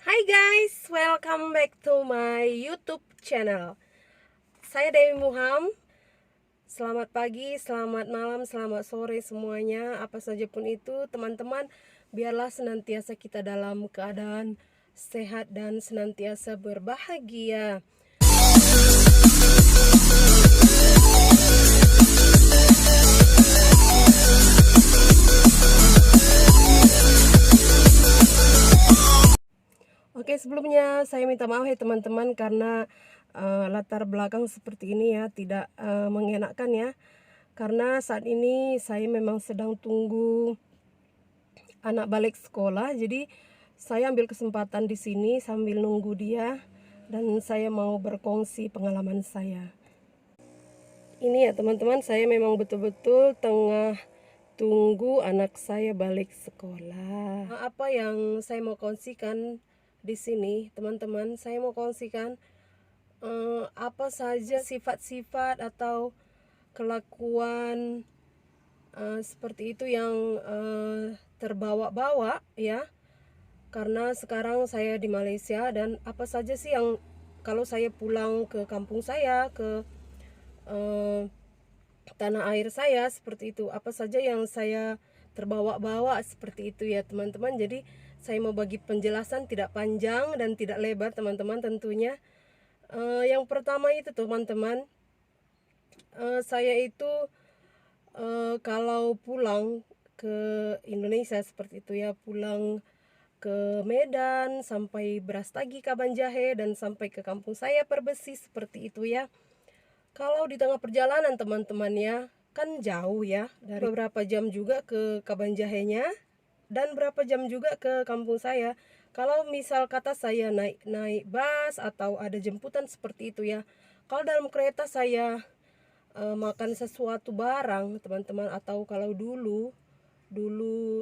Hai guys, welcome back to my YouTube channel. Saya Dewi Muham. Selamat pagi, selamat malam, selamat sore semuanya. Apa saja pun itu, teman-teman, biarlah senantiasa kita dalam keadaan sehat dan senantiasa berbahagia. Oke, sebelumnya saya minta maaf ya teman-teman karena latar belakang seperti ini ya tidak mengenakan ya. Karena saat ini saya memang sedang tunggu anak balik sekolah, jadi saya ambil kesempatan di sini sambil nunggu dia dan saya mau berkongsi pengalaman saya. Ini ya teman-teman, saya memang betul-betul tengah tunggu anak saya balik sekolah. Apa yang saya mau kongsikan di sini, teman-teman? Saya mau kongsikan apa saja sifat-sifat atau kelakuan seperti itu yang terbawa-bawa ya. Karena sekarang saya di Malaysia dan apa saja sih yang kalau saya pulang ke kampung saya, ke tanah air saya seperti itu, apa saja yang saya terbawa-bawa seperti itu ya teman-teman. Jadi saya mau bagi penjelasan tidak panjang dan tidak lebar teman-teman tentunya. Yang pertama itu teman-teman, saya itu kalau pulang ke Indonesia seperti itu ya, pulang ke Medan sampai Brastagi Kabanjahe dan sampai ke kampung saya Perbesi seperti itu ya. Kalau di tengah perjalanan teman-teman ya, kan jauh ya, dari beberapa jam juga ke Kabanjahenya dan berapa jam juga ke kampung saya. Kalau misal kata saya naik bus atau ada jemputan seperti itu ya. Kalau dalam kereta saya makan sesuatu barang teman-teman, atau kalau dulu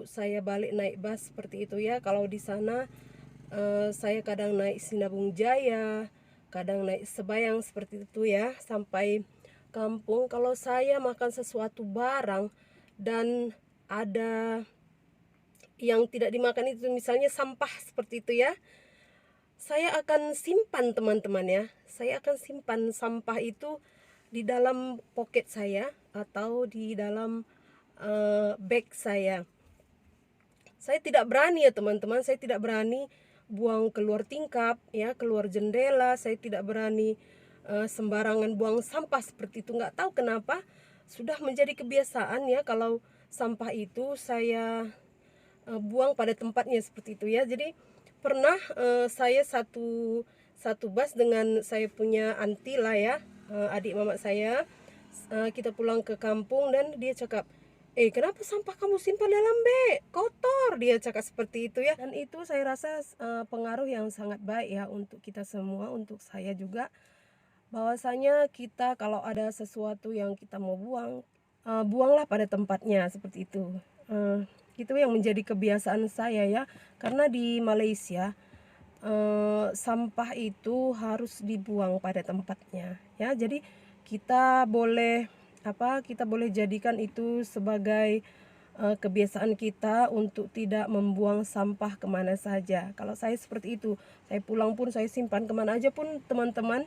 saya balik naik bus seperti itu ya. Kalau di sana saya kadang naik Sinabung Jaya, kadang naik Sebayang seperti itu ya, sampai kampung. Kalau saya makan sesuatu barang dan ada yang tidak dimakan itu, misalnya sampah seperti itu ya, saya akan simpan teman-teman ya. Saya akan simpan sampah itu di dalam pocket saya atau di dalam bag saya. Saya tidak berani ya teman-teman, saya tidak berani buang keluar tingkap ya, keluar jendela. Saya tidak berani sembarangan buang sampah seperti itu. Nggak tahu kenapa sudah menjadi kebiasaan ya, kalau sampah itu saya buang pada tempatnya seperti itu ya. Jadi pernah saya satu bus dengan saya punya anti lah ya, adik mama saya. Kita pulang ke kampung dan dia cakap, kenapa sampah kamu simpan dalam beg? Kotor, dia cakap seperti itu ya. Dan itu saya rasa pengaruh yang sangat baik ya untuk kita semua, untuk saya juga. Bahwasanya kita kalau ada sesuatu yang kita mau buang, buanglah pada tempatnya seperti itu. Itu yang menjadi kebiasaan saya ya. Karena di Malaysia sampah itu harus dibuang pada tempatnya ya. Jadi kita boleh kita boleh jadikan itu sebagai kebiasaan kita untuk tidak membuang sampah kemana saja. Kalau saya seperti itu, saya pulang pun saya simpan kemana aja pun teman-teman.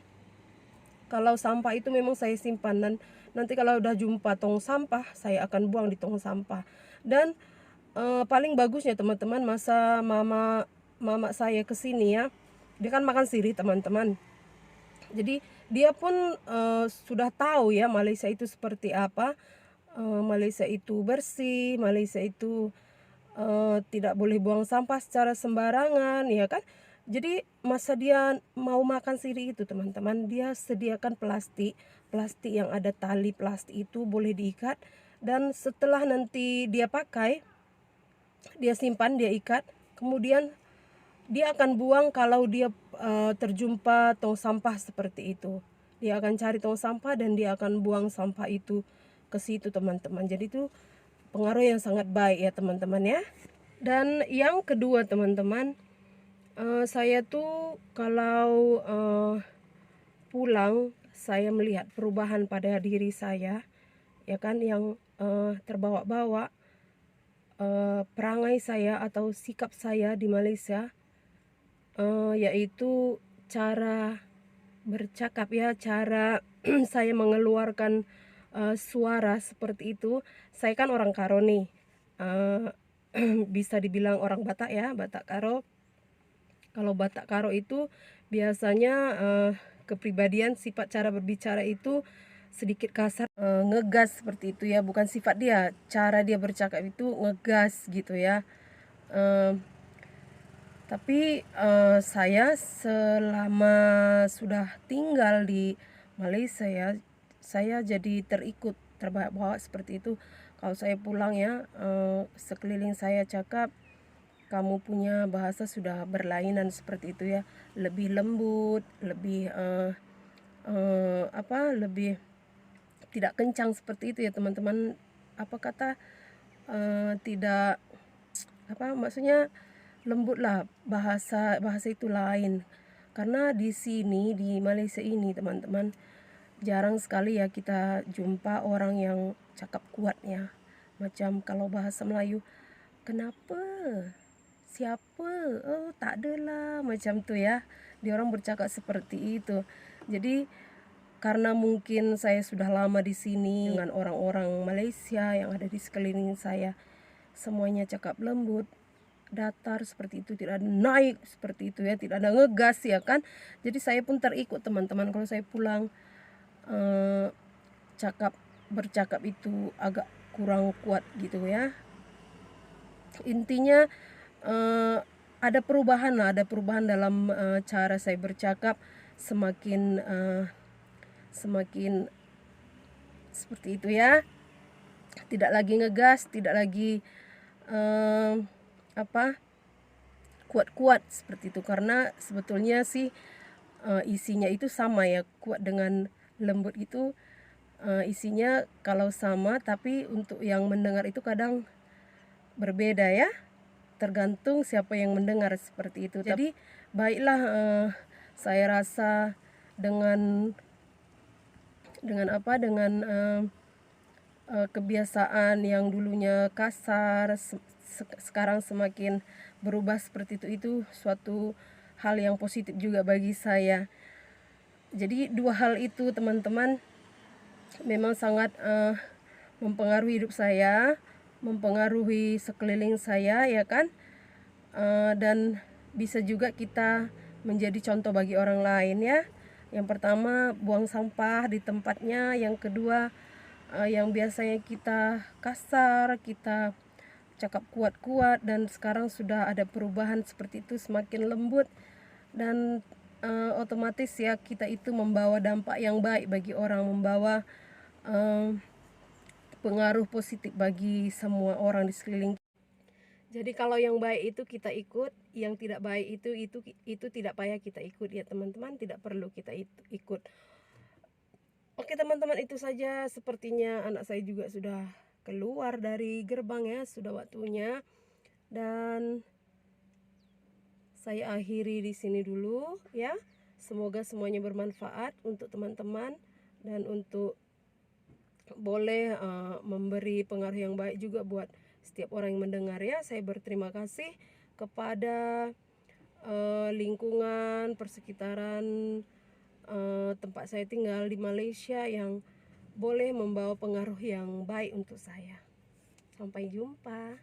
Kalau sampah itu memang saya simpan, dan nanti kalau udah jumpa tong sampah, saya akan buang di tong sampah. Dan paling bagusnya teman-teman, masa mama saya kesini ya, dia kan makan sirih teman-teman. Jadi dia pun sudah tahu ya Malaysia itu seperti apa. Malaysia itu bersih, Malaysia itu tidak boleh buang sampah secara sembarangan ya kan. Jadi masa dia mau makan sirih itu teman-teman, dia sediakan plastik yang ada tali plastik itu boleh diikat, dan setelah nanti dia pakai, dia simpan, dia ikat, kemudian dia akan buang kalau dia terjumpa tong sampah seperti itu. Dia akan cari tong sampah dan dia akan buang sampah itu ke situ teman-teman. Jadi itu pengaruh yang sangat baik ya teman-teman ya. Dan yang kedua teman-teman, saya tuh kalau pulang, saya melihat perubahan pada diri saya ya kan, yang terbawa-bawa perangai saya atau sikap saya di Malaysia yaitu cara bercakap ya, cara saya mengeluarkan suara seperti itu. Saya kan orang Karo nih, bisa dibilang orang Batak ya, Batak Karo. Kalau Batak Karo itu biasanya kepribadian sifat cara berbicara itu sedikit kasar, ngegas seperti itu ya, bukan sifat dia, cara dia bercakap itu ngegas gitu ya. Tapi saya selama sudah tinggal di Malaysia ya, saya jadi terbawa seperti itu. Kalau saya pulang ya, sekeliling saya cakap, kamu punya bahasa sudah berlainan seperti itu ya, lebih lembut, lebih lebih tidak kencang seperti itu ya teman-teman. Apa kata tidak maksudnya lembut lah, bahasa itu lain. Karena di sini di Malaysia ini teman-teman, jarang sekali ya kita jumpa orang yang cakap kuat ya. Macam kalau bahasa Melayu, kenapa, siapa, oh tak adalah, macam tuh ya, dia orang bercakap seperti itu. Jadi karena mungkin saya sudah lama di sini dengan orang-orang Malaysia yang ada di sekeliling saya, semuanya cakap lembut, datar seperti itu, tidak ada naik seperti itu ya, tidak ada ngegas ya kan. Jadi saya pun terikut teman-teman, kalau saya pulang bercakap itu agak kurang kuat gitu ya. Intinya ada perubahan lah, ada perubahan dalam cara saya bercakap, semakin seperti itu ya, tidak lagi ngegas, tidak lagi kuat-kuat seperti itu. Karena sebetulnya sih isinya itu sama ya, kuat dengan lembut itu isinya kalau sama, tapi untuk yang mendengar itu kadang berbeda ya, tergantung siapa yang mendengar seperti itu. Jadi baiklah, saya rasa dengan kebiasaan yang dulunya kasar sekarang semakin berubah seperti itu suatu hal yang positif juga bagi saya. Jadi dua hal itu teman-teman memang sangat mempengaruhi hidup saya, mempengaruhi sekeliling saya ya kan. Dan bisa juga kita menjadi contoh bagi orang lain ya. Yang pertama, buang sampah di tempatnya. Yang kedua, yang biasanya kita kasar, kita cakap kuat-kuat, dan sekarang sudah ada perubahan seperti itu, semakin lembut, dan otomatis ya kita itu membawa dampak yang baik bagi orang, membawa pengaruh positif bagi semua orang di sekeliling. Jadi kalau yang baik itu kita ikut, yang tidak baik itu tidak payah kita ikut ya teman-teman, tidak perlu kita ikut. Oke teman-teman, itu saja, sepertinya anak saya juga sudah keluar dari gerbang ya, sudah waktunya. Dan saya akhiri di sini dulu ya. Semoga semuanya bermanfaat untuk teman-teman dan untuk boleh memberi pengaruh yang baik juga buat setiap orang yang mendengar ya. Saya berterima kasih kepada lingkungan persekitaran tempat saya tinggal di Malaysia yang boleh membawa pengaruh yang baik untuk saya. Sampai jumpa.